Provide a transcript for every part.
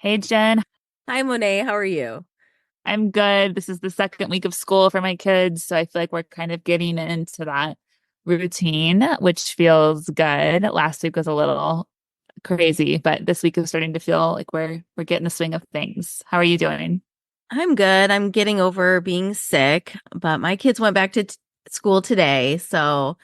Hey, Jen. Hi, Monet. How are you? I'm good. This is the second week of school for my kids, so I feel like we're kind of getting into that routine, which feels good. Last week was a little crazy, but this week is starting to feel like we're getting the swing of things. How are you doing? I'm good. I'm getting over being sick, but my kids went back to school today, so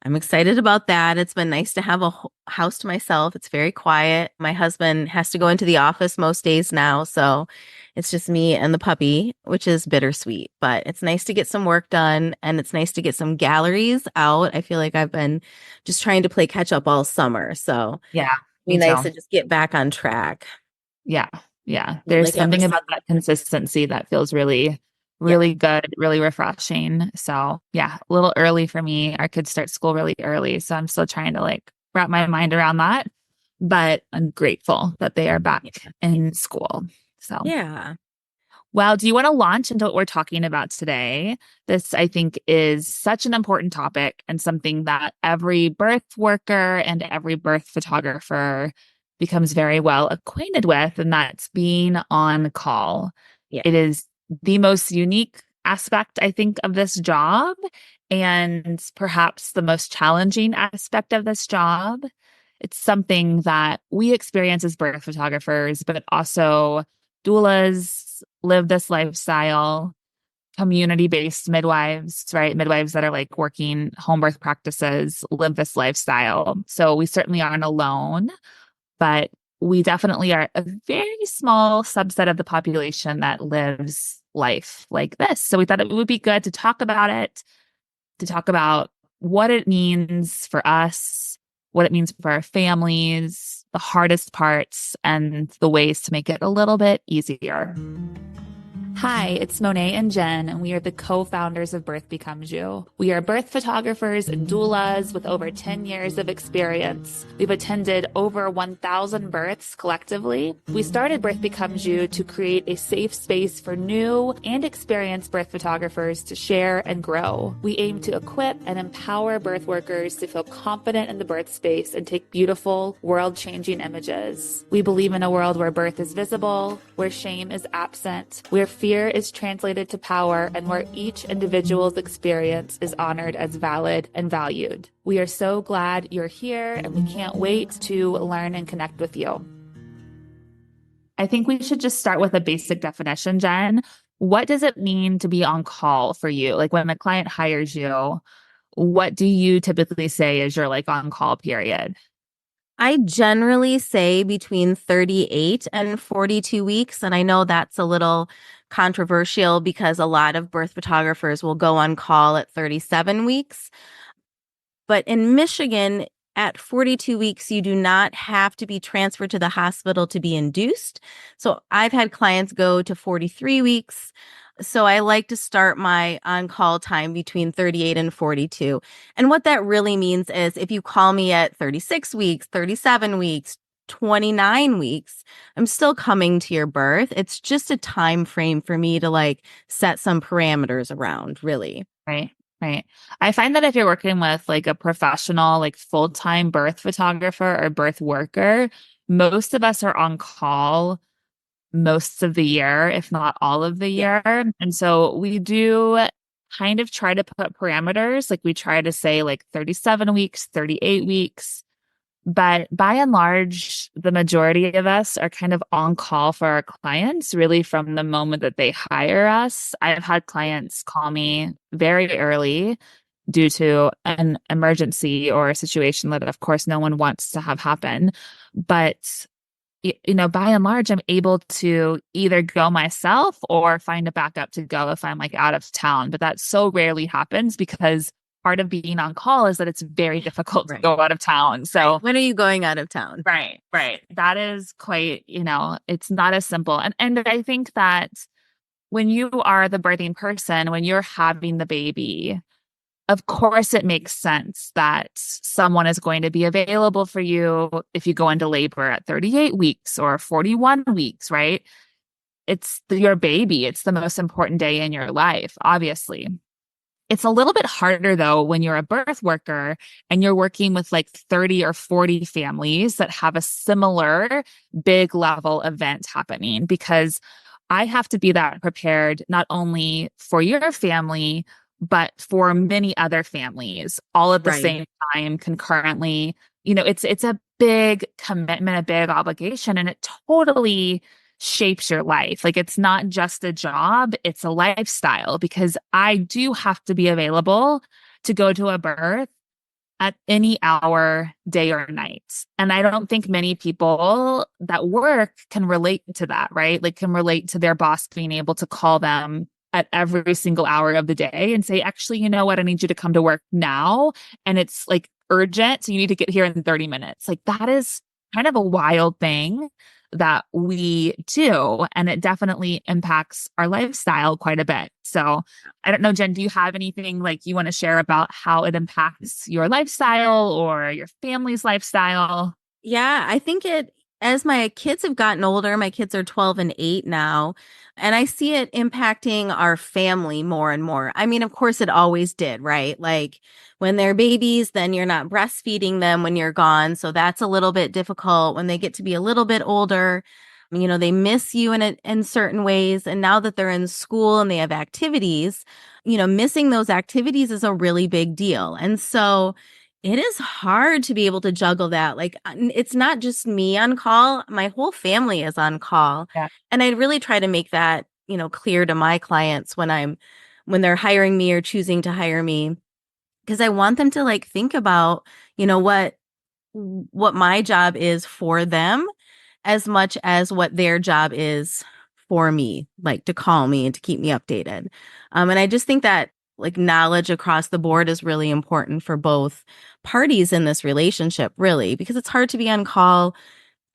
I'm excited about that. It's been nice to have a house to myself. It's very quiet. My husband has to go into the office most days now, so it's just me and the puppy, which is bittersweet, but it's nice to get some work done and it's nice to get some galleries out. I feel like I've been just trying to play catch up all summer, so Yeah, be me nice too. to just get back on track. Yeah. Yeah. There's Like ever something since, about that consistency that feels really, yeah. really good, really refreshing. So, yeah, a little early for me. Our kids start school really early. So I'm still trying to like wrap my mind around that. But I'm grateful that they are back in school. So, Yeah. well, do you want to launch into what we're talking about today? This, I think, is such an important topic and something that every birth worker and every birth photographer becomes very well acquainted with, and that's being on call. Yeah. It is the most unique aspect, I think, of this job, and perhaps the most challenging aspect of this job. It's something that we experience as birth photographers, but also doulas live this lifestyle, community-based midwives, right? Midwives that are like working home birth practices live this lifestyle. So we certainly aren't alone, but we definitely are a very small subset of the population that lives life like this. So we thought it would be good to talk about it, to talk about what it means for us, what it means for our families, the hardest parts, and the ways to make it a little bit easier. Hi, it's Monet and Jen, and we are the co-founders of Birth Becomes You. We are birth photographers and doulas with over 10 years of experience. We've attended over 1,000 births collectively. We started Birth Becomes You to create a safe space for new and experienced birth photographers to share and grow. We aim to equip and empower birth workers to feel confident in the birth space and take beautiful, world-changing images. We believe in a world where birth is visible, where shame is absent, where fear is translated to power, and where each individual's experience is honored as valid and valued. We are so glad you're here, and we can't wait to learn and connect with you. I think we should just start with a basic definition, Jen. What does it mean to be on call for you? Like when a client hires you, what do you typically say is your like on call period? I generally say between 38 and 42 weeks. And I know that's a little controversial because a lot of birth photographers will go on call at 37 weeks. But in Michigan, at 42 weeks, you do not have to be transferred to the hospital to be induced. So I've had clients go to 43 weeks. So I like to start my on call time between 38 and 42. And what that really means is if you call me at 36 weeks, 37 weeks, 29 weeks, I'm still coming to your birth. It's just a time frame for me to like set some parameters around, really. Right. Right. I find that if you're working with like a professional, like full-time birth photographer or birth worker, most of us are on call most of the year, if not all of the Yeah. year. And so we do kind of try to put parameters, like we try to say like 37 weeks, 38 weeks. But by and large, the majority of us are kind of on call for our clients really from the moment that they hire us. I've had clients call me very early due to an emergency or a situation that, of course, no one wants to have happen. But by and large, I'm able to either go myself or find a backup to go if I'm like out of town. But that so rarely happens because part of being on call is that it's very difficult to Right. go out of town. Right. So, When are you going out of town? right, right. That is quite, it's not as simple. And I think that when you are the birthing person, when you're having the baby, of course, it makes sense that someone is going to be available for you if you go into labor at 38 weeks or 41 weeks, right? It's your baby. It's the most important day in your life, obviously. It's a little bit harder though when you're a birth worker and you're working with like 30 or 40 families that have a similar big level event happening because I have to be that prepared not only for your family, but for many other families all at the Right. same time concurrently. It's a big commitment, a big obligation, and it totally shapes your life. Like it's not just a job, it's a lifestyle because I do have to be available to go to a birth at any hour, day or night. And I don't think many people that work can relate to that, right? Like can relate to their boss being able to call them at every single hour of the day and say, actually, you know what? I need you to come to work now. And it's like urgent. So you need to get here in 30 minutes. Like that is kind of a wild thing that we do. And it definitely impacts our lifestyle quite a bit. So I don't know, Jen, do you have anything like you want to share about how it impacts your lifestyle or your family's lifestyle? Yeah, I think as my kids have gotten older, my kids are 12 and 8 now, and I see it impacting our family more and more. I mean, of course, it always did, right? Like when they're babies, then you're not breastfeeding them when you're gone. So that's a little bit difficult. When they get to be a little bit older, they miss you in certain ways. And now that they're in school and they have activities, missing those activities is a really big deal. And so, it is hard to be able to juggle that. Like, it's not just me on call, my whole family is on call. Yeah. And I really try to make that, clear to my clients when they're hiring me or choosing to hire me, because I want them to like think about, you know, what my job is for them as much as what their job is for me, like to call me and to keep me updated. And I just think that like knowledge across the board is really important for both parties in this relationship, really, because it's hard to be on call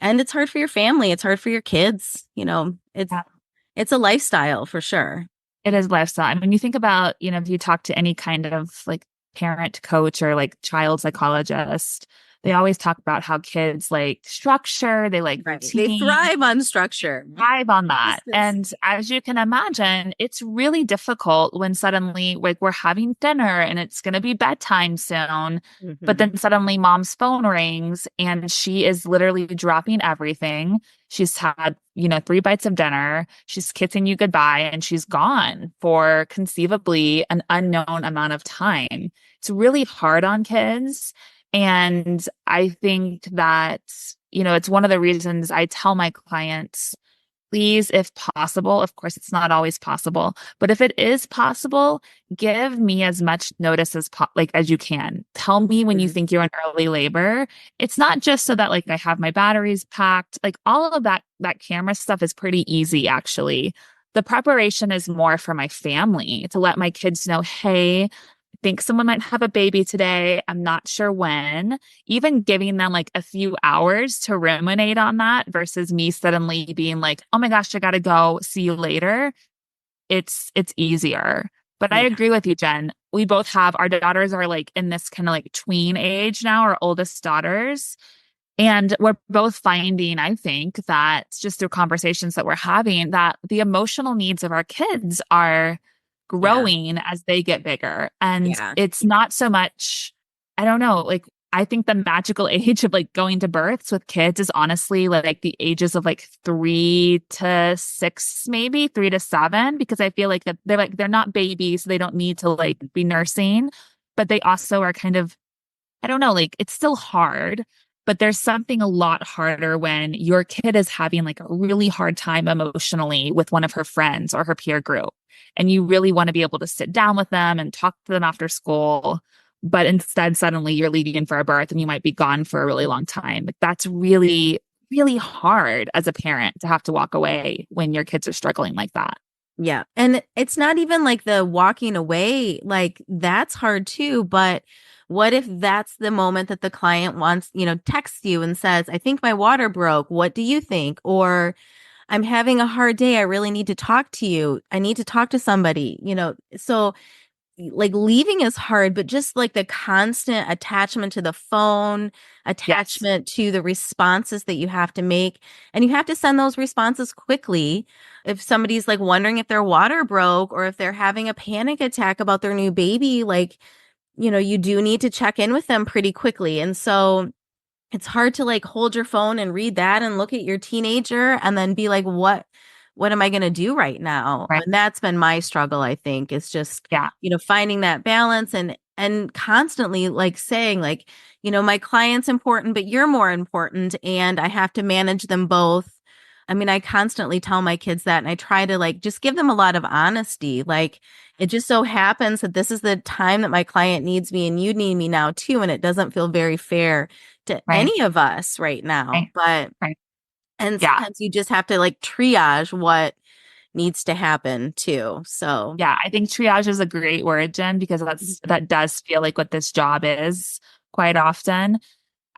and it's hard for your family. It's hard for your kids. It's a lifestyle for sure. It is lifestyle. I mean, you think about, if you talk to any kind of like parent coach or like child psychologist, they always talk about how kids like structure, they like Right. They routine, thrive on structure. thrive on that. Consistency. And as you can imagine, it's really difficult when suddenly like we're having dinner and it's going to be bedtime soon, but Mhm. then suddenly mom's phone rings and she is literally dropping everything. She's had, 3 bites of dinner. She's kissing you goodbye and she's gone for conceivably an unknown amount of time. It's really hard on kids. And I think that, it's one of the reasons I tell my clients, please, if possible, of course, it's not always possible, but if it is possible, give me as much notice as you can. Tell me when you Mhm. think you're in early labor. It's not just so that like I have my batteries packed. Like all of that camera stuff is pretty easy, actually. The preparation is more for my family to let my kids know, hey, think someone might have a baby today. I'm not sure when. Even giving them like a few hours to ruminate on that versus me suddenly being like, "Oh my gosh, I got to go. See you later." It's easier. But I Yeah. agree with you, Jen. We both have our daughters are like in this kind of like tween age now, our oldest daughters. And we're both finding, I think, that just through conversations that we're having, that the emotional needs of our kids are Yeah. growing as they get bigger. And Yeah. it's not so much, I don't know, like, I think the magical age of like going to births with kids is honestly like the ages of like 3 to 6, maybe 3 to 7, because I feel like that they're not babies. So they don't need to like be nursing, but they also are kind of, I don't know, like it's still hard, but there's something a lot harder when your kid is having like a really hard time emotionally with one of her friends or her peer group. And you really want to be able to sit down with them and talk to them after school. But instead, suddenly you're leaving in for a birth and you might be gone for a really long time. Like that's really, really hard as a parent to have to walk away when your kids are struggling like that. Yeah. And it's not even like the walking away, like that's hard too. But what if that's the moment that the client wants, texts you and says, I think my water broke. What do you think? Or I'm having a hard day. I really need to talk to you. I need to talk to somebody, So like leaving is hard, but just like the constant attachment to the phone, Yes. attachment to the responses that you have to make, and you have to send those responses quickly. If somebody's like wondering if their water broke or if they're having a panic attack about their new baby, like, you do need to check in with them pretty quickly. And so it's hard to like hold your phone and read that and look at your teenager and then be like, what am I going to do right now? Right. And that's been my struggle, I think. It's just, Yeah. finding that balance and constantly like saying like, my client's important, but you're more important and I have to manage them both. I mean, I constantly tell my kids that and I try to like just give them a lot of honesty. Like it just so happens that this is the time that my client needs me and you need me now too. And it doesn't feel very fair to Right. any of us right now. Right. But Right. and Yeah. sometimes you just have to like triage what needs to happen too. So, Yeah. I think triage is a great word, Jen, because mhm. that does feel like what this job is quite often.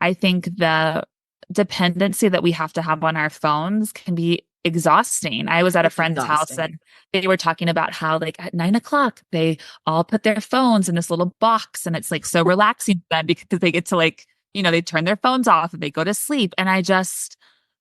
I think the dependency that we have to have on our phones can be exhausting. I was at a It's friend's house exhausting. and they were talking about how, like, at 9 o'clock, they all put their phones in this little box and it's like so relaxing for them because they get to, like, they turn their phones off and they go to sleep. And I just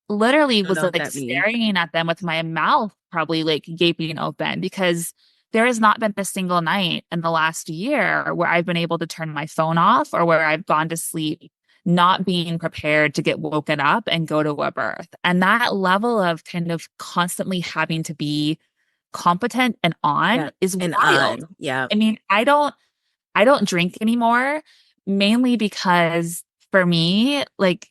literally I don't was know what like that means. staring at them with my mouth probably like gaping open because there has not been a single night in the last year where I've been able to turn my phone off or where I've gone to sleep not being prepared to get woken up and go to a birth. And that level of kind of constantly having to be competent and on Yeah. is And wild. on. Yeah. I mean, I don't drink anymore, mainly because for me, like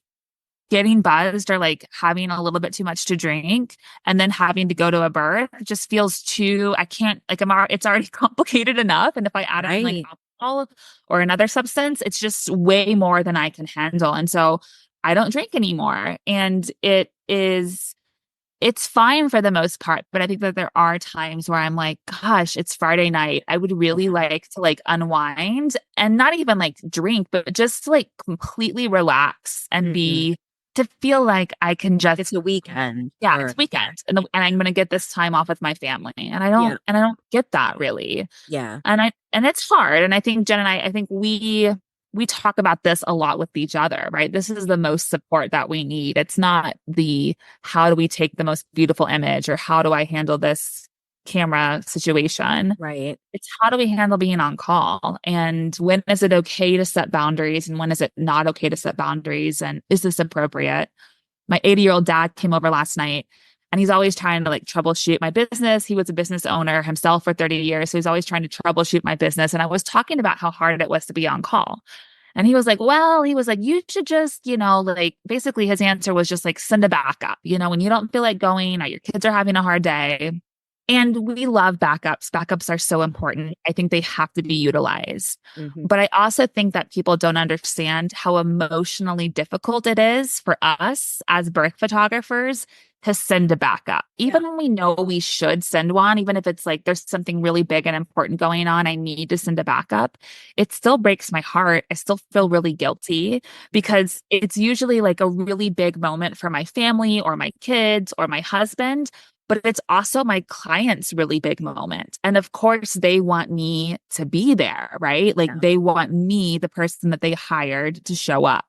getting buzzed or like having a little bit too much to drink and then having to go to a birth just feels too, I can't, like, it's already complicated enough. And if I add in like Right. alcohol or another substance, it's just way more than I can handle. And so I don't drink anymore. And it's fine for the most part, but I think that there are times where I'm like, gosh, it's Friday night. I would really Yeah. like to like unwind and not even like drink, but just to like completely relax and Hmm. be to feel like I can just, It's a weekend yeah, it's or weekend and I'm going to get this time off with my family. And I yeah. don't and I don't get that really. Yeah. And it's hard. And I think Jen and I think we talk about this a lot with each other, right? This is the most support that we need. It's not the how do we take the most beautiful image or how do I handle this camera situation. Right. It's how do we handle being on call? And when is it okay to set boundaries? And when is it not okay to set boundaries? And is this appropriate? My 80-year-old dad came over last night and he's always trying to like troubleshoot my business. He was a business owner himself for 30 years. So he's always trying to troubleshoot my business. And I was talking about how hard it was to be on call. And he was like, well, he was like, you should just, like basically his answer was just like send a backup, when you don't feel like going or your kids are having a hard day. And we love backups. Backups are so important. I think they have to be utilized. Hmm. But I also think that people don't understand how emotionally difficult it is for us as birth photographers to send a backup. Yeah. Even when we know we should send one, even if it's like there's something really big and important going on, I need to send a backup. It still breaks my heart. I still feel really guilty because it's usually like a really big moment for my family or my kids or my husband, but it's also my client's really big moment. And of course, they want me to be there, right? Like Yeah. they want me, the person that they hired, to show up.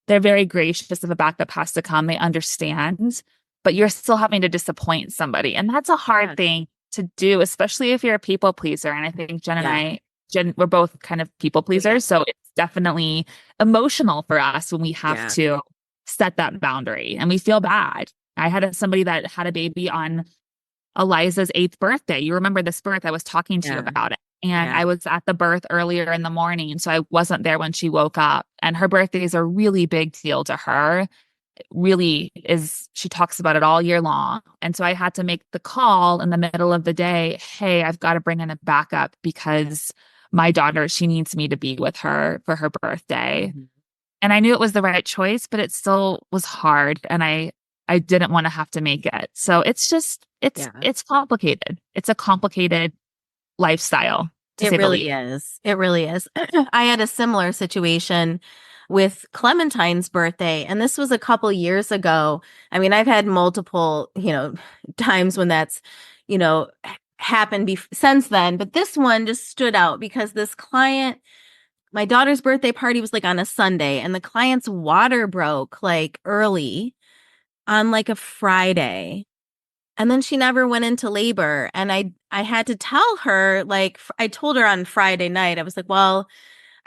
They're very gracious if a backup has to come. They understand, but you're still having to disappoint somebody. And that's a hard Yeah. thing to do, especially if you're a people pleaser. And I think Yeah. Jen, we're both kind of people Oh, yeah. pleasers. So it's definitely emotional for us when we have Yeah. to set that boundary and we feel bad. I had somebody that had a baby on Eliza's eighth birthday. You remember this birth? I was talking to you Yeah. about it. And Yeah. I was at the birth earlier in the morning. So I wasn't there when she woke up. And her birthday is a really big deal to her. It really is. She talks about it all year long. And so I had to make the call in the middle of the day. Hey, I've got to bring in a backup because my daughter, she needs me to be with her for her birthday. Mhm. And I knew it was the right choice, but it still was hard. And I didn't want to have to make it. So it's just, Yeah. it's complicated. It's a complicated lifestyle, to It say the really least. is. It really is. I had a similar situation with Clementine's birthday, and this was a couple years ago. I mean, I've had multiple, times when that's, you know, happened since then, but this one just stood out because this client, my daughter's birthday party was like on a Sunday, and the client's water broke like early on like a Friday. And then she never went into labor. And I had to tell her, like, I told her on Friday night, I was like, well,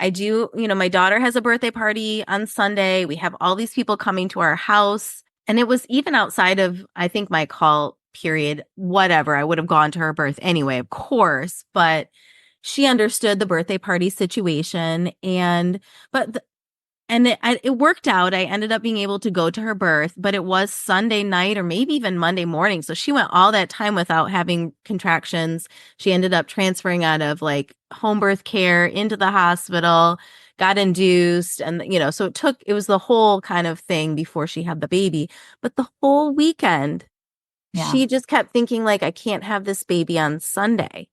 I do, my daughter has a birthday party on Sunday. We have all these people coming to our house. And it was even outside of, I think, my call period, whatever. I would have gone to her birth anyway, of course. But she understood the birthday party situation. And it worked out. I ended up being able to go to her birth, but it was Sunday night or maybe even Monday morning. So she went all that time without having contractions. She ended up transferring out of like home birth care into the hospital, got induced. And, so it was the whole kind of thing before she had the baby. But the whole weekend, Yeah. she just kept thinking, like, I can't have this baby on Sunday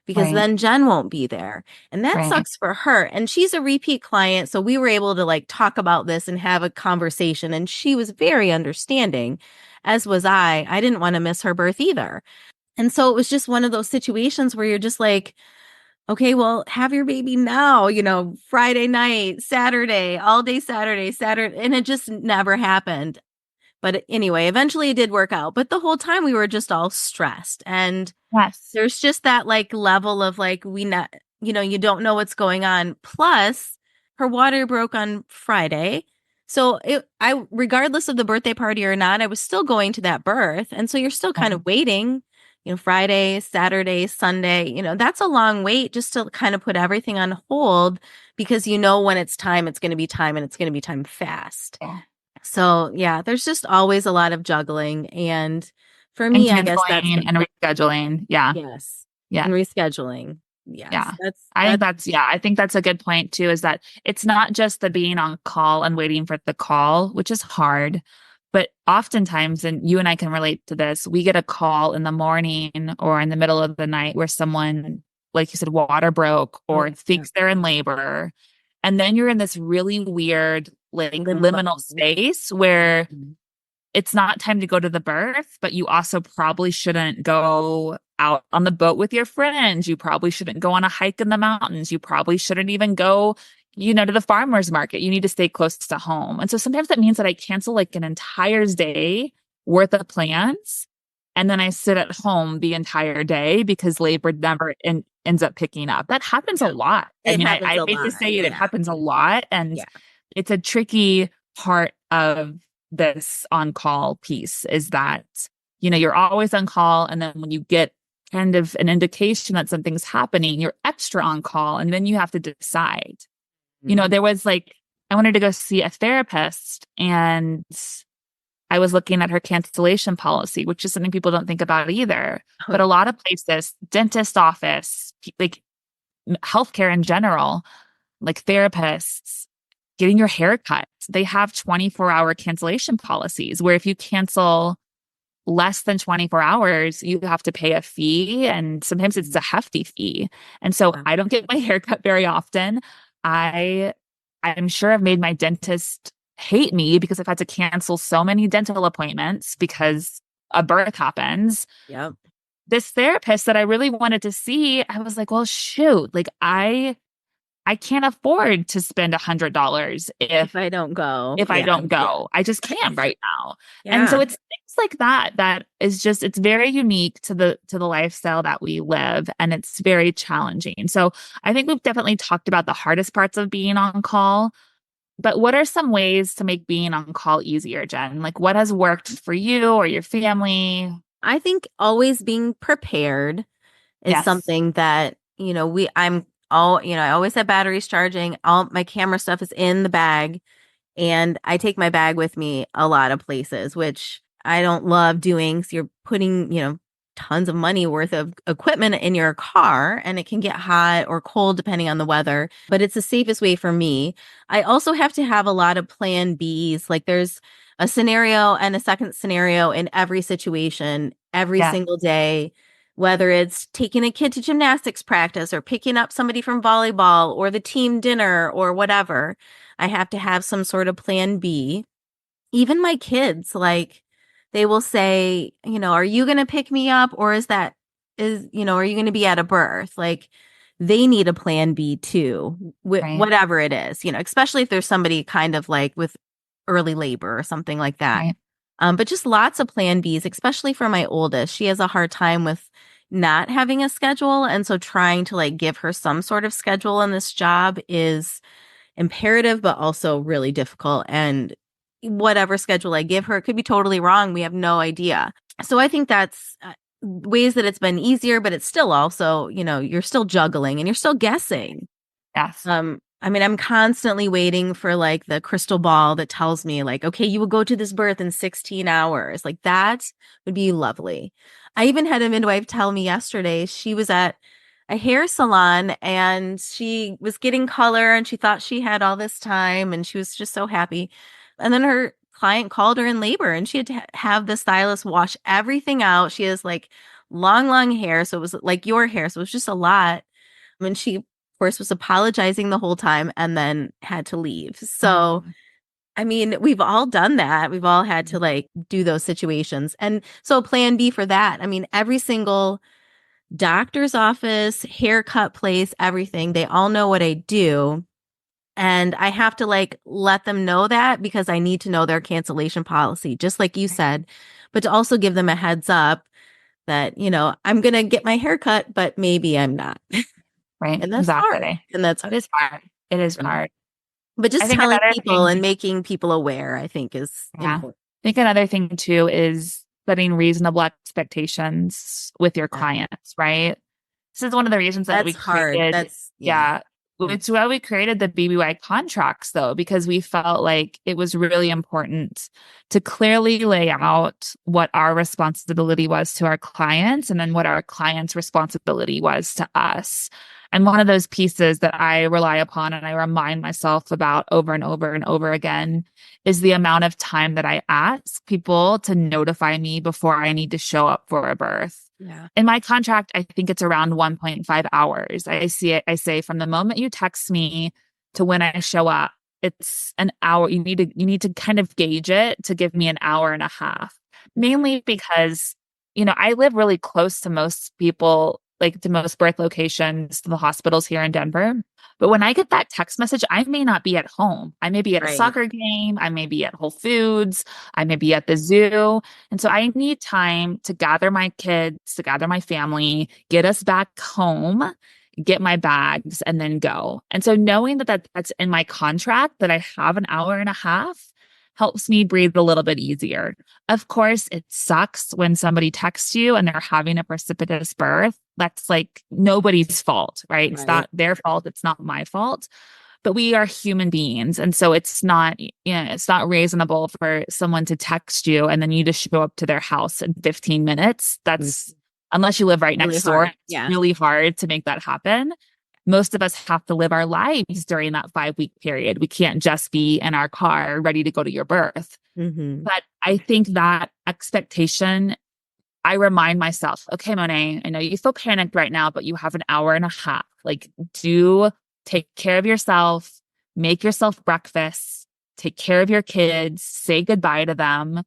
because Right. then Jen won't be there. And that Right. sucks for her. And she's a repeat client. So we were able to like talk about this and have a conversation. And she was very understanding, as was I. I didn't want to miss her birth either. And so it was just one of those situations where you're just like, okay, well, have your baby now, Friday night, Saturday, all day Saturday, Saturday. And it just never happened. But anyway, eventually it did work out. But the whole time we were just all stressed. And Yes. there's just that like level of like, we not, you don't know what's going on. Plus, her water broke on Friday. So regardless of the birthday party or not, I was still going to that birth. And so you're still kind of waiting, Friday, Saturday, Sunday, that's a long wait just to kind of put everything on hold because when it's time, it's going to be time and it's going to be time fast. Yeah. So yeah, there's just always a lot of juggling. And for And me, I guess that's canceling and rescheduling. Yeah. yes. Yeah. And rescheduling. Yes. Yeah. That's I think that's a good point too, is that it's not just the being on call and waiting for the call, which is hard, but oftentimes, and you and I can relate to this, we get a call in the morning or in the middle of the night where someone, like you said, water broke oh or yeah. thinks they're in labor. And then you're in this really weird, like Limbo. liminal space where Mhm. it's not time to go to the birth, but you also probably shouldn't go out on the boat with your friends. You probably shouldn't go on a hike in the mountains. You probably shouldn't even go, to the farmer's market. You need to stay close to home. And so sometimes that means that I cancel like an entire day worth of plans. And then I sit at home the entire day because labor never ends up picking up. That happens a lot. I It mean, happens I a hate to lot. say it, it Yeah. happens a lot. And Yeah. it's a tricky part of this on call piece is that, you're always on call. And then when you get kind of an indication that something's happening, you're extra on call. And then you have to decide. Mhm. There was like, I wanted to go see a therapist and I was looking at her cancellation policy, which is something people don't think about either. Oh, But a lot of places, dentist office, like healthcare in general, like therapists, getting your hair cut, they have 24-hour cancellation policies where if you cancel less than 24 hours, you have to pay a fee. And sometimes it's a hefty fee. And so wow. I don't get my hair cut very often. I I'm sure I've made my dentist hate me because I've had to cancel so many dental appointments because a birth happens. Yep. This therapist that I really wanted to see, I was like, well, shoot, like I can't afford to spend $100 If I don't go. if I Yeah. don't go. I just can't right now. And so Yeah. it's things like that is just it's very unique to the lifestyle that we live and it's very challenging. So I think we've definitely talked about the hardest parts of being on call, but what are some ways to make being on call easier, Jen? Like what has worked for you or your family? I think always being prepared is Yes. something that, I'm all, I always have batteries charging. All my camera stuff is in the bag. And I take my bag with me a lot of places, which I don't love doing. So you're putting, tons of money worth of equipment in your car and it can get hot or cold depending on the weather, but it's the safest way for me. I also have to have a lot of plan Bs. Like there's a scenario and a second scenario in every situation, every Yes. single day, whether it's taking a kid to gymnastics practice or picking up somebody from volleyball or the team dinner or whatever. I have to have some sort of plan B. Even my kids, like they will say, are you going to pick me up or is that are you going to be at a birth? Like they need a plan B too, Right. whatever it is, especially if there's somebody kind of like with early labor or something like that. Right. But just lots of plan Bs, especially for my oldest. She has a hard time with not having a schedule. And so trying to like give her some sort of schedule in this job is imperative, but also really difficult. And whatever schedule I give her, it could be totally wrong. We have no idea. So I think that's ways that it's been easier, but it's still also, you're still juggling and you're still guessing. Yes. I mean, I'm constantly waiting for like the crystal ball that tells me like, okay, you will go to this birth in 16 hours. Like that would be lovely. I even had a midwife tell me yesterday she was at a hair salon and she was getting color and she thought she had all this time and she was just so happy. And then her client called her in labor and she had to have the stylist wash everything out. She has like long, long hair. So it was like your hair. So it was just a lot. When she, of course, was apologizing the whole time and then had to leave. So, Um, I mean, we've all done that. We've all had to like do those situations. And so, plan B for that. I mean, every single doctor's office, haircut place, everything, they all know what I do. And I have to like let them know that because I need to know their cancellation policy, just like you said, but to also give them a heads up that, I'm going to get my hair cut, but maybe I'm not. right. And that's hard. Exactly. And that's It hard. is hard. It is Um, hard. But I just think telling another people and thing, making people aware, I think is yeah. I important. think another thing too is setting reasonable expectations with your Yeah. clients, right? This is one of the reasons that That's we hard. created, That's, yeah. yeah, it's why we created the BBY contracts though, because we felt like it was really important to clearly lay out what our responsibility was to our clients and then what our clients' responsibility was to us. And one of those pieces that I rely upon and I remind myself about over and over and over again is the amount of time that I ask people to notify me before I need to show up for a birth. Yeah. In my contract, I think it's around 1.5 hours. I see it, I say from the moment you text me to when I show up, it's an hour. You need to kind of gauge it to give me an hour and a half. Mainly because, I live really close to most people, like to most birth locations, to the hospitals here in Denver. But when I get that text message, I may not be at home. I may be at a Right. soccer game. I may be at Whole Foods. I may be at the zoo. And so I need time to gather my kids, to gather my family, get us back home, get my bags, and then go. And so knowing that's in my contract, that I have an hour and a half, helps me breathe a little bit easier. Of course, it sucks when somebody texts you and they're having a precipitous birth. That's like nobody's fault, right? It's Right. not their fault. It's not my fault, but we are human beings. And so it's not reasonable for someone to text you and then you just show up to their house in 15 minutes. Mm. That's, unless you live right Really next door, hard. it's Yeah. really hard to make that happen. Most of us have to live our lives during that 5 week period. We can't just be in our car ready to go to your birth. Hmm. But I think that expectation, I remind myself, okay, Monet, I know you feel panicked right now, but you have an hour and a half. Like, do take care of yourself, make yourself breakfast, take care of your kids, say goodbye to them.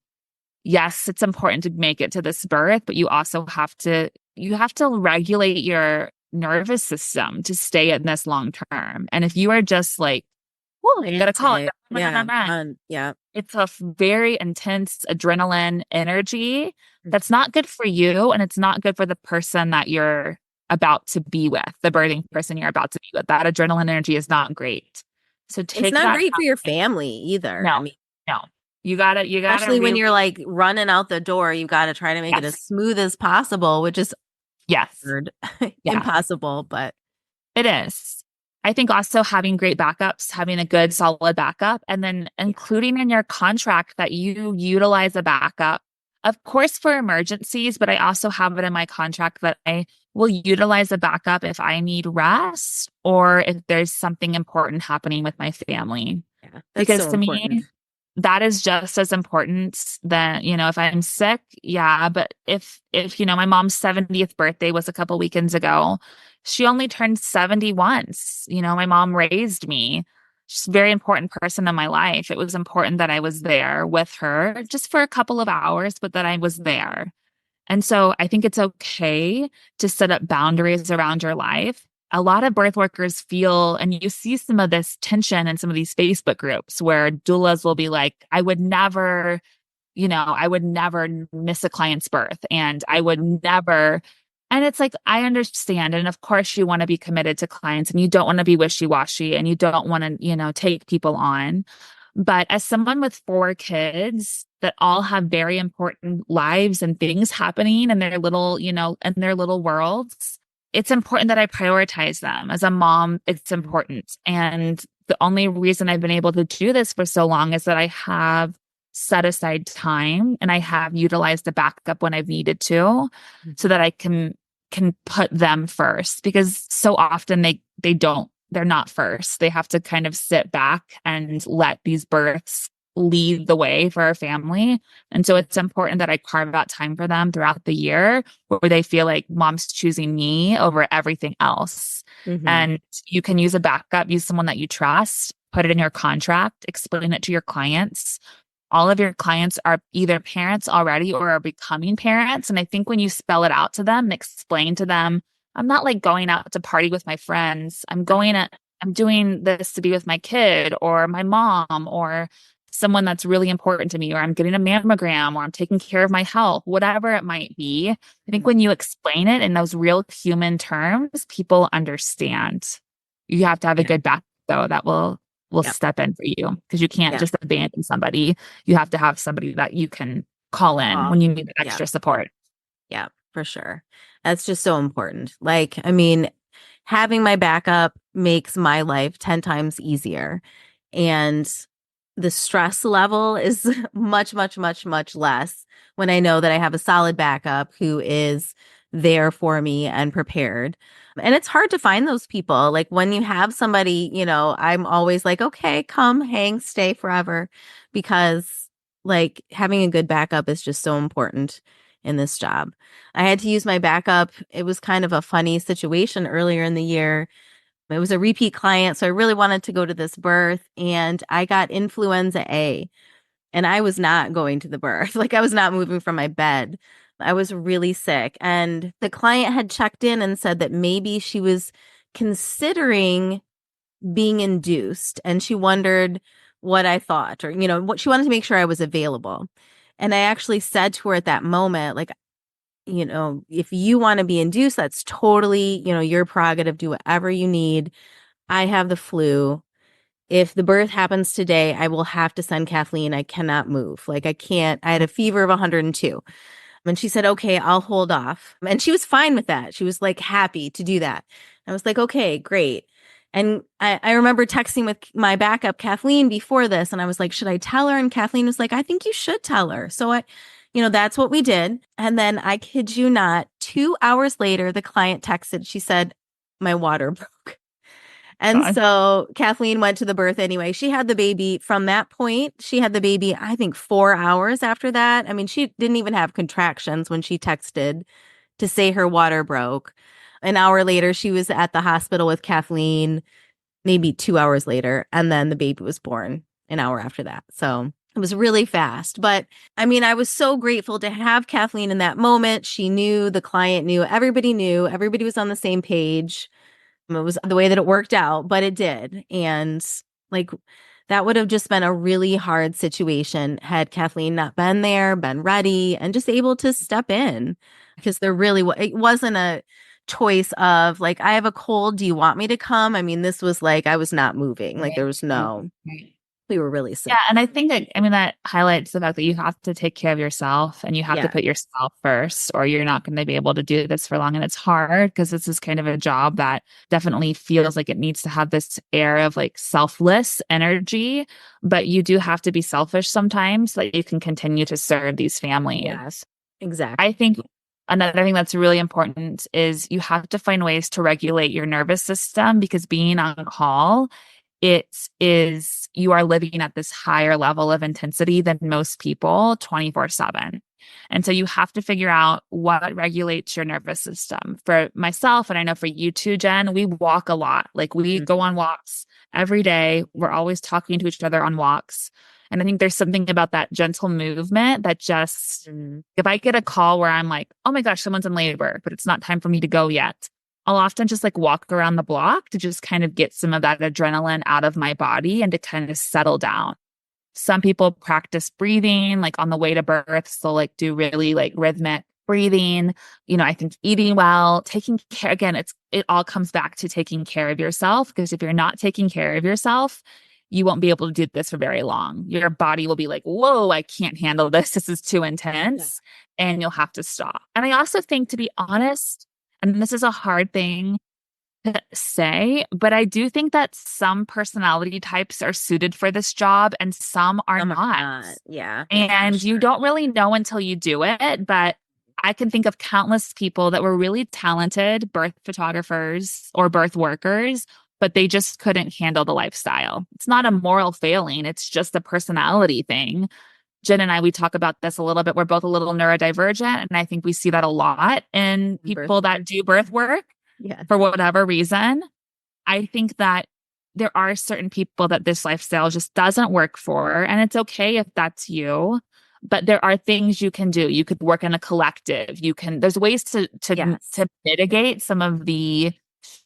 Yes, it's important to make it to this birth, but you have to regulate your nervous system to stay in this long term. And if you are just like, oh, you gotta call Frantic. Yeah. it. Yeah. It's a very intense adrenaline energy Mm. that's not good for you. And it's not good for the person that you're about to be with, the birthing person you're about to be with. That adrenaline energy is not great. So It's take not that great for your time. family either. I No, mean, no. You gotta especially when really, you're like running out the door, you got to try to make it as yes, smooth as possible, which is yes, hard, yeah. impossible, but It is. I think also having great backups, having a good solid backup, and then yeah. including in your contract that you utilize a backup, of course, for emergencies, but I also have it in my contract that I will utilize a backup if I need rest or if there's something important happening with my family. Yeah. That's Because so to important. me, that is just as important than, if I'm sick, yeah, but if my mom's 70th birthday was a couple weekends ago, she only turned 70 once. My mom raised me. She's a very important person in my life. It was important that I was there with her just for a couple of hours, but that I was there. And so I think it's okay to set up boundaries around your life. A lot of birth workers feel, and you see some of this tension in some of these Facebook groups where doulas will be like, I would never, I would never miss a client's birth and I would never. And it's like, I understand. And of course, you want to be committed to clients and you don't want to be wishy washy and you don't want to, take people on. But as someone with four kids that all have very important lives and things happening in their little, in their little worlds, it's important that I prioritize them. As a mom, it's important. And the only reason I've been able to do this for so long is that I have set aside time and I have utilized a backup when I've needed to so that I can put them first because so often they're not first. They have to kind of sit back and let these births lead the way for our family. And so it's important that I carve out time for them throughout the year where they feel like mom's choosing me over everything else. Mm-hmm. And you can use a backup, use someone that you trust, put it in your contract, explain it to your clients. All of your clients are either parents already or are becoming parents. And I think when you spell it out to them, explain to them, I'm not like going out to party with my friends. I'm doing this to be with my kid or my mom or someone that's really important to me, or I'm getting a mammogram or I'm taking care of my health, whatever it might be. I think when you explain it in those real human terms, people understand. You have to have a Yeah. good back though that will Yep. step in for you because you can't Yeah. just abandon somebody. You have to have somebody that you can call in when you need Yeah. extra support. Yeah, for sure. That's just so important. Like, I mean, having my backup makes my life 10 times easier. And the stress level is much, much, much, much less when I know that I have a solid backup who is there for me and prepared. And it's hard to find those people. Like when you have somebody, I'm always like, okay, come hang, stay forever because like having a good backup is just so important in this job. I had to use my backup. It was kind of a funny situation earlier in the year. It was a repeat client, so I really wanted to go to this birth, and I got influenza A, and I was not going to the birth. Like I was not moving from my bed. I was really sick, and the client had checked in and said that maybe she was considering being induced, and she wondered what I thought, or what she wanted to make sure I was available. And I actually said to her at that moment, like, if you want to be induced, that's totally, your prerogative. Do whatever you need. I have the flu. If the birth happens today, I will have to send Kathleen. I cannot move. Like I can't. I had a fever of 102. And she said, okay, I'll hold off. And she was fine with that. She was like happy to do that. I was like, okay, great. And I remember texting with my backup, Kathleen, before this. And I was like, should I tell her? And Kathleen was like, I think you should tell her. So that's what we did. And then I kid you not, 2 hours later, the client texted, she said, my water broke. And God. so Kathleen went to the birth anyway. She had the baby from that point. She had the baby, I think, 4 hours after that. I mean, she didn't even have contractions when she texted to say her water broke. An hour later, she was at the hospital with Kathleen, maybe 2 hours later. And then the baby was born an hour after that. So it was really fast. But I mean, I was so grateful to have Kathleen in that moment. She knew, the client knew, everybody was on the same page. It was the way that it worked out, but it did. And like that would have just been a really hard situation had Kathleen not been there, been ready, and just able to step in because it wasn't a choice of like, I have a cold. Do you want me to come? I mean, this was like, I was not moving. Like there was Right. we were really Yeah, sick. and I think that highlights the fact that you have to take care of yourself and you have to Yeah. put yourself first, or you're not going to be able to do this for long. And it's hard because this is kind of a job that definitely feels like it needs to have this air of like selfless energy, but you do have to be selfish sometimes so that you can continue to serve these families. Yes, exactly. I think another thing that's really important is you have to find ways to regulate your nervous system because being on call, you are living at this higher level of intensity than most people 24/7. And so you have to figure out what regulates your nervous system. For myself, and I know for you too, Jen, we walk a lot. Like we go on walks every day. We're always talking to each other on walks. And I think there's something about that gentle movement that just, Mm. if I get a call where I'm like, oh my gosh, someone's in labor, but it's not time for me to go yet, I'll often just like walk around the block to just kind of get some of that adrenaline out of my body and to kind of settle down. Some people practice breathing, like on the way to birth. So like do really like rhythmic breathing. I think eating well, taking care, again, it all comes back to taking care of yourself, because if you're not taking care of yourself, you won't be able to do this for very long. Your body will be like, whoa, I can't handle this. This is too Yeah. intense. And you'll have to stop. And I also think, to be honest, and this is a hard thing to say, but I do think that some personality types are suited for this job and some are Some are not. not. Yeah, for And you sure. don't really know until you do it. But I can think of countless people that were really talented birth photographers or birth workers, but they just couldn't handle the lifestyle. It's not a moral failing, it's just a personality thing. Jen and I, we talk about this a little bit. We're both a little neurodivergent. And I think we see that a lot in Birth. people that do birth work Yeah. for whatever reason. I think that there are certain people that this lifestyle just doesn't work for, and it's okay if that's you. But there are things you can do. You could work in a collective. There's ways Yes. to mitigate some of the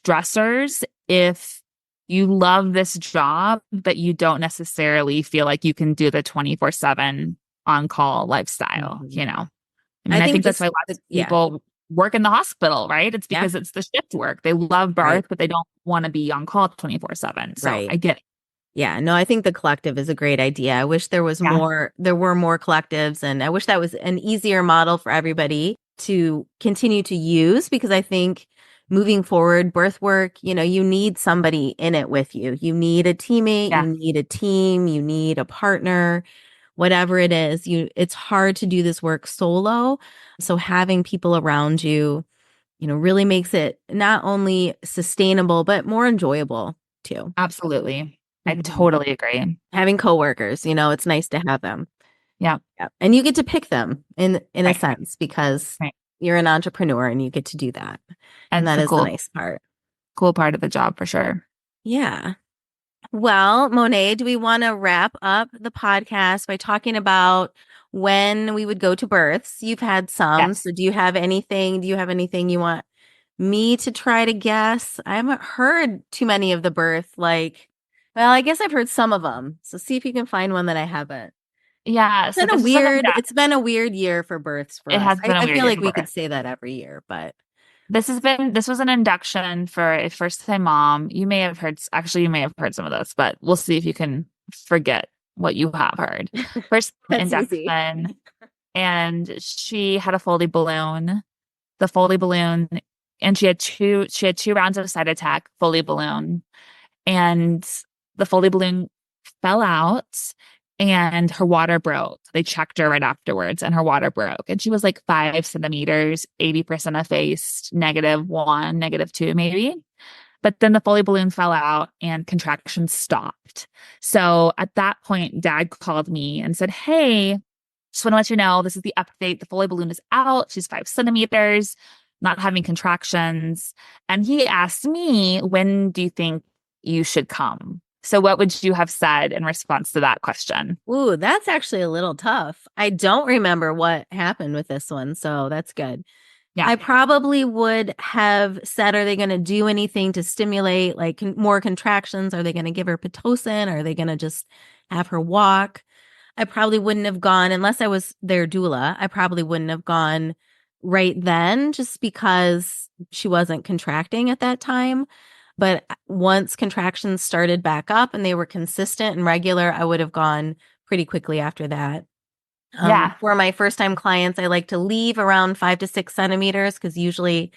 stressors if you love this job, but you don't necessarily feel like you can do the 24/7 on-call lifestyle, Mhm. you know? I I mean, I think think that's why lots of yeah, people work in the hospital, right? It's yeah, because it's the shift work. They love right, birth, but they don't want to be on call 24/7. So right. I get it. Yeah, no, I think the collective is a great idea. I wish Yeah. there were more collectives, and I wish that was an easier model for everybody to continue to use, because I think moving forward, birth work, you need somebody in it with you. You need a teammate, you Yeah. need a team, you need a partner, whatever it is. It's hard to do this work solo. So having people around you, really makes it not only sustainable, but more enjoyable too. Absolutely. I Mhm. totally agree. Having coworkers, it's nice to have them. Yeah. Yeah. And you get to pick them in a Right. sense, because Right. you're an entrepreneur and you get to do that. And That's that the is the nice part. cool part of the job for sure. Yeah. Well, Monet, do we want to wrap up the podcast by talking about when we would go to births? You've had some, Yes. so do you have anything? Do you have anything you want me to try to guess? I haven't heard too many of the birth. Well, I guess I've heard some of them. So see if you can find one that I haven't. Yeah. So this is It's been a weird year for births for it us. has been a I weird feel year like for we could birth. say that every year, but This was an induction for a first time mom. You may have heard some of this, but we'll see if you can forget what you have heard. First that's easy. induction, and she had a Foley balloon. The Foley balloon, and she had two rounds of side attack Foley balloon, and the Foley balloon fell out and her water broke. They checked her right afterwards and her water broke. And she was like 5 centimeters, 80% effaced, -1, -2, maybe. But then the Foley balloon fell out and contractions stopped. So at that point, dad called me and said, hey, just want to let you know this is the update. The Foley balloon is out. She's 5 centimeters, not having contractions. And he asked me, when do you think you should come? So, what would you have said in response to that question? Ooh, that's actually a little tough. I don't remember what happened with this one, so that's good. Yeah. I probably would have said, are they going to do anything to stimulate more contractions? Are they going to give her Pitocin? Are they going to just have her walk? I probably wouldn't have gone unless I was their doula. I probably wouldn't have gone right then, just because she wasn't contracting at that time. But once contractions started back up and they were consistent and regular, I would have gone pretty quickly after that. Yeah. For my first time clients, I like to leave around 5 to 6 centimeters, because usually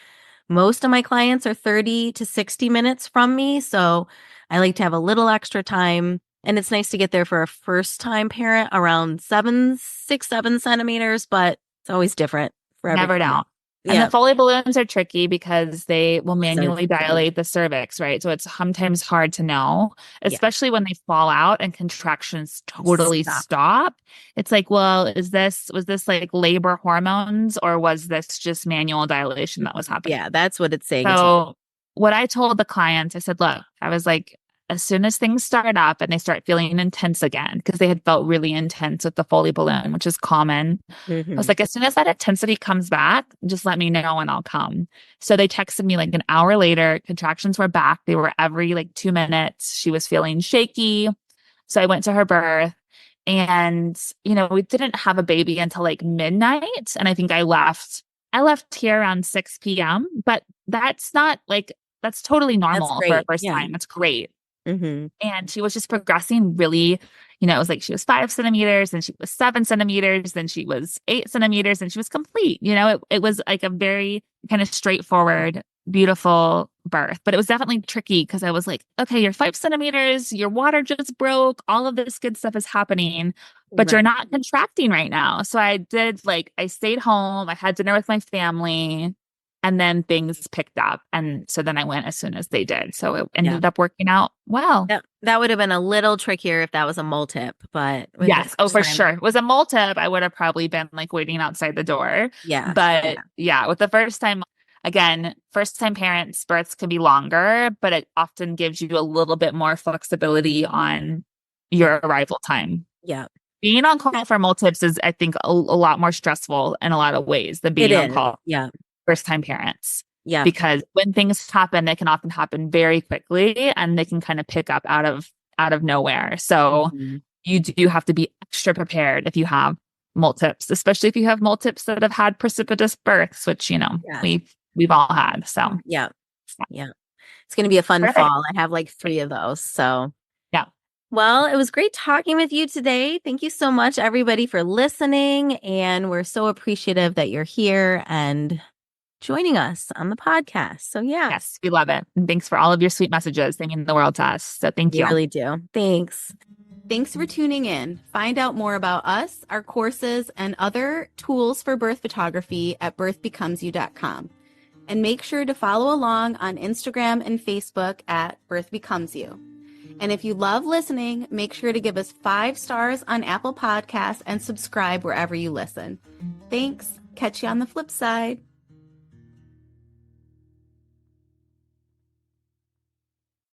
most of my clients are 30 to 60 minutes from me. So I like to have a little extra time. And it's nice to get there for a first time parent around 7 centimeters, but it's always different for every Never client. doubt. And the Yeah. Foley balloons are tricky because they will So manually dilate the cervix, right? So it's sometimes hard to know, yeah. especially when they fall out and contractions totally Stop. stop. It's like, well, was this like labor hormones or was this just manual dilation that was happening? Yeah, that's what it's saying to me. So what I told the clients, I said, look, I was like, as soon as things start up and they start feeling intense again, because they had felt really intense with the Foley balloon, which is common. I was Hmm. like, as soon as that intensity comes back, just let me know and I'll come. So they texted me like an hour later. Contractions were back. They were every like 2 minutes. She was feeling shaky. So I went to her birth and, we didn't have a baby until like midnight. And I think I left here around 6 p.m., but that's not like, that's totally That's normal for a great. first Yeah. time. That's great. Hmm. And she was just progressing really, it was like she was 5 centimeters, then she was 7 centimeters, then she was 8 centimeters, and she was complete. It was like a very kind of straightforward, beautiful birth. But it was definitely tricky because I was like, okay, you're 5 centimeters, your water just broke, all of this good stuff is happening, but you're Right. not contracting right now. So I stayed home, I had dinner with my family. And then things picked up. And so then I went as soon as they did. So it Yeah. ended up working out well. That would have been a little trickier if that was a multip, but with the Yes. Oh, first for time. sure. It was a multip. I would have probably been like waiting outside the door. Yeah. But Yeah. yeah, with the first time, again, first time parents, births can be longer, but it often gives you a little bit more flexibility on Yeah. your arrival time. Yeah. Being on call for multips is, I think, a lot more stressful in a lot of ways than It being on is. call Yeah. first time parents. Yeah. Because when things happen, they can often happen very quickly and they can kind of pick up out of nowhere. So Hmm. you do have to be extra prepared if you have multips, especially if you have multips that have had precipitous births, which, Yeah. we've all had. So Yeah. Yeah. It's going to be a fun perfect. fall. I have like 3 of those. So, Yeah. well, it was great talking with you today. Thank you so much, everybody, for listening. And we're so appreciative that you're here and joining us on the podcast. So, yeah, Yes, we love it. And thanks for all of your sweet messages. They mean the world to us. So thank we you. really do. Thanks. Thanks for tuning in. Find out more about us, our courses, and other tools for birth photography at birthbecomesyou.com. And make sure to follow along on Instagram and Facebook at Birth Becomes You. And if you love listening, make sure to give us 5 stars on Apple Podcasts and subscribe wherever you listen. Thanks. Catch you on the flip side.